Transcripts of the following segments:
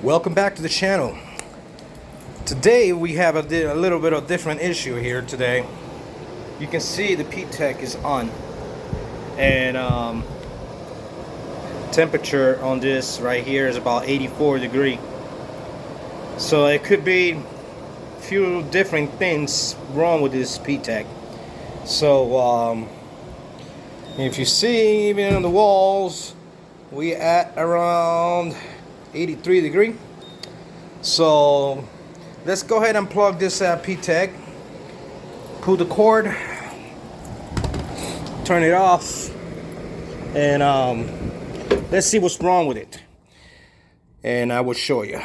Welcome back to the channel. Today we have a little bit of different issue here today. You can see the PTAC is on, and temperature on this right here is about 84 degrees. So it could be a few different things wrong with this PTAC. So if you see, even on the walls, we at around 83 degrees. So let's go ahead and plug this PTAC, pull the cord, turn it off, and let's see what's wrong with it, and I will show you.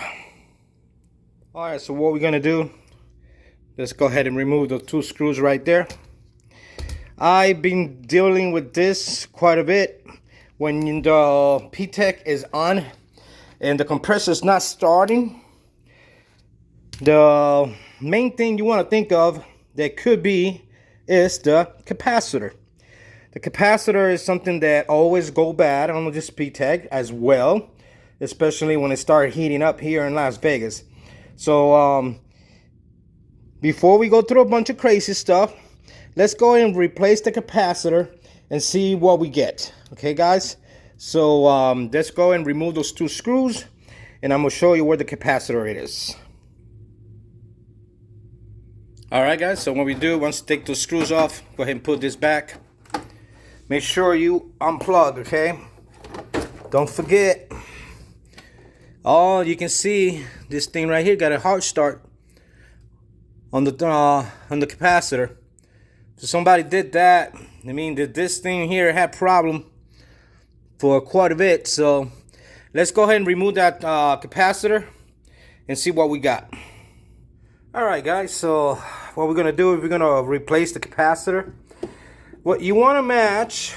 Alright, so what we're gonna do, let's go ahead and remove the two screws right there. I've been dealing with this quite a bit. When the PTAC is on and the compressor is not starting, the main thing you want to think of that could be is the capacitor. The capacitor is something that always go bad on this PTAC as well, especially when it started heating up here in Las Vegas. So before we go through a bunch of crazy stuff, let's go ahead and replace the capacitor and see what we get. Okay, guys? So let's go and remove those two screws, and I'm going to show you where the capacitor is. Alright, guys, so what we do, once you take those screws off, go ahead and put this back. Make sure you unplug, okay? Don't forget. Oh, you can see this thing right here got a hard start on the capacitor. So somebody did that. I mean, this thing here had problem for quite a bit. So let's go ahead and remove that capacitor and see what we got. Alright, guys, so what we're gonna do is we're gonna replace the capacitor. What you want to match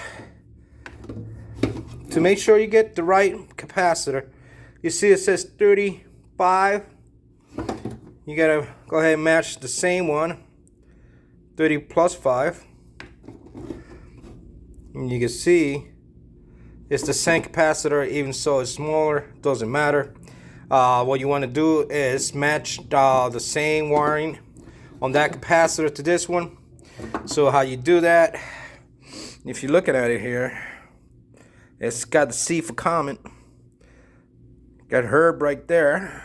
to make sure you get the right capacitor, you see it says 35. You gotta go ahead and match the same one, 30 plus 5. And you can see it's the same capacitor, even so it's smaller, doesn't matter. What you want to do is match the same wiring on that capacitor to this one. So how you do that, if you're looking at it here, it's got the C for comment, got Herb right there,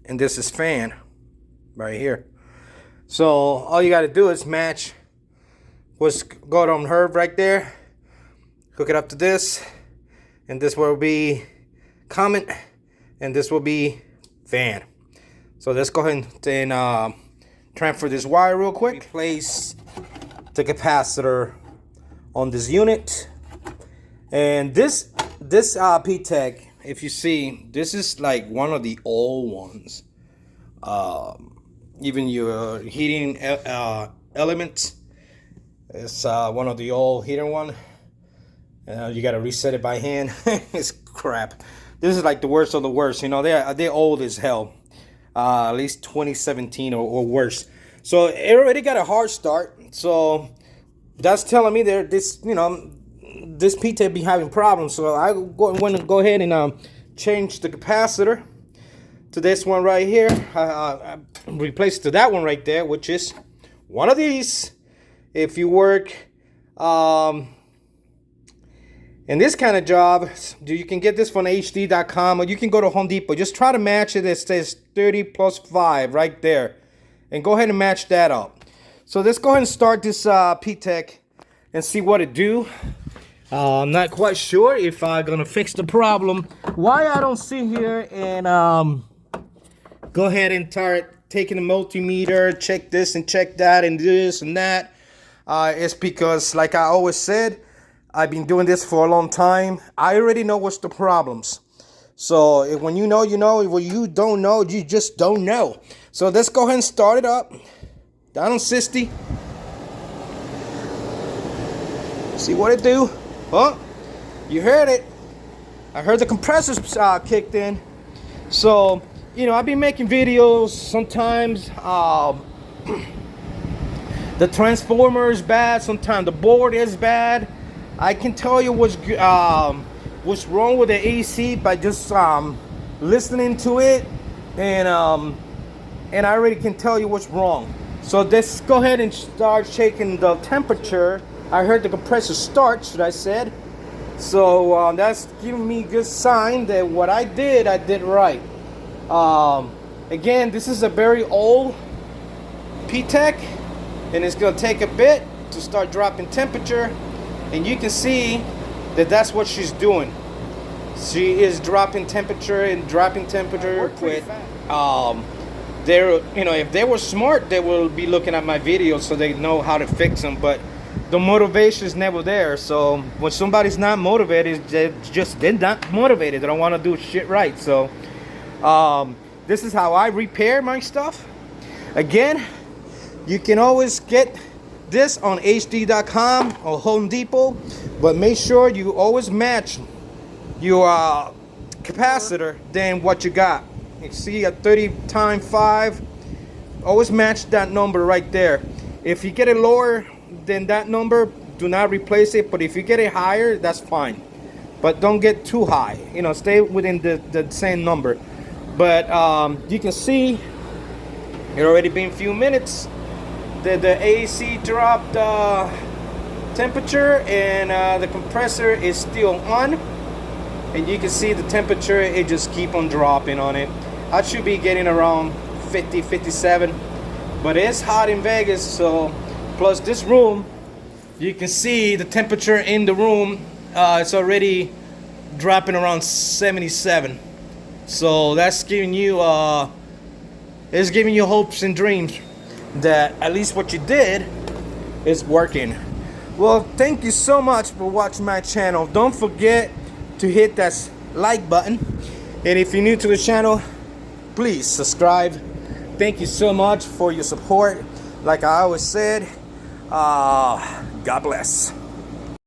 and this is fan right here. So all you got to do is match what's going on Herb right there, hook it up to this, and this will be comment, and this will be fan. So let's go ahead and transfer this wire real quick. Replace the capacitor on this unit, and this PTAC, if you see, this is like one of the old ones. Even your heating elements, it's one of the old heater one. You got to reset it by hand. It's crap. This is like the worst of the worst. You know, they're old as hell. At least 2017 or worse. So it already got a hard start. So that's telling me this PTAC be having problems. So I want to go ahead and change the capacitor to this one right here. Replace it to that one right there, which is one of these. If you work in this kind of job, you can get this from hd.com, or you can go to Home Depot. Just try to match it. It says 30 plus 5 right there, and go ahead and match that up. So let's go ahead and start this PTAC and see what it do. I'm not quite sure if I'm gonna fix the problem. Why I don't sit here and go ahead and start taking the multimeter, check this and check that and this and that. It's because, like I always said, I've been doing this for a long time. I already know what's the problems. So when you know, you know. When you don't know, you just don't know. So let's go ahead and start it up. Down on 60. See what it do. Oh, you heard it. I heard the compressors kicked in. So, you know, I've been making videos. Sometimes the transformer is bad. Sometimes the board is bad. I can tell you what's wrong with the AC by just listening to it, and I already can tell you what's wrong. So let's go ahead and start checking the temperature. I heard the compressor start, should I said. So that's giving me a good sign that what I did right. Again, this is a very old PTAC, and it's gonna take a bit to start dropping temperature, and you can see that that's what she's doing. She is dropping temperature and dropping temperature with they're, you know, if they were smart, they will be looking at my videos so they know how to fix them, but the motivation is never there. So when somebody's not motivated, they're not motivated. They don't want to do shit right. So this is how I repair my stuff. Again, you can always get this on hd.com or Home Depot, but make sure you always match your capacitor than what you got. You see a 30x5, always match that number right there. If you get it lower than that number, do not replace it, but if you get it higher, that's fine, but don't get too high, you know, stay within the same number. But you can see it already been a few minutes that the AC dropped temperature, and the compressor is still on, and you can see the temperature, it just keep on dropping on it. I should be getting around 50, 57, but it's hot in Vegas. So plus this room, you can see the temperature in the room, it's already dropping around 77. So that's giving you it's giving you hopes and dreams that at least what you did is working. Well, thank you so much for watching my channel. Don't forget to hit that like button, and if you're new to the channel, please subscribe. Thank you so much for your support. Like I always said, God bless.